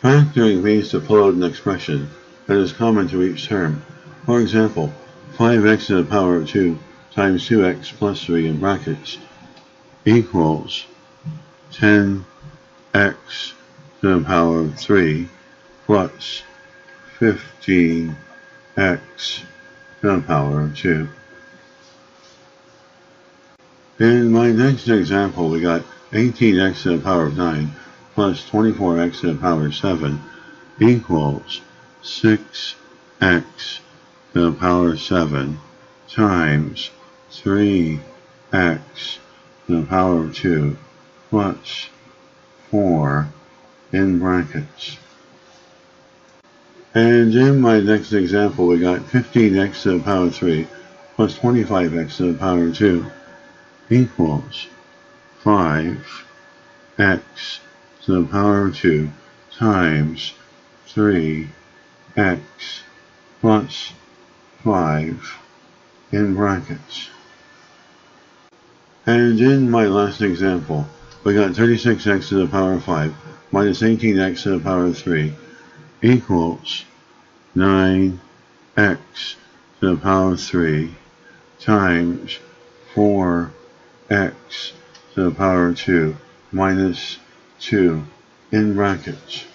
Factoring means to pull out an expression that is common to each term. For example, 5x to the power of 2 times 2x plus 3 in brackets equals 10x to the power of 3 plus 15x to the power of 2. In my next example, we got 18x to the power of 9 plus 24x to the power of 7 equals 6x to the power of 7 times 3x to the power of 2 plus 4 in brackets. And in my next example, we got 15x to the power of 3 plus 25x to the power of 2 equals 5x to the power of 2 times 3x plus 5 in brackets. And in my last example, we got 36x to the power of 5 minus 18x to the power of 3 equals 9x to the power of 3 times 4x to the power of 2 minus 2 in brackets.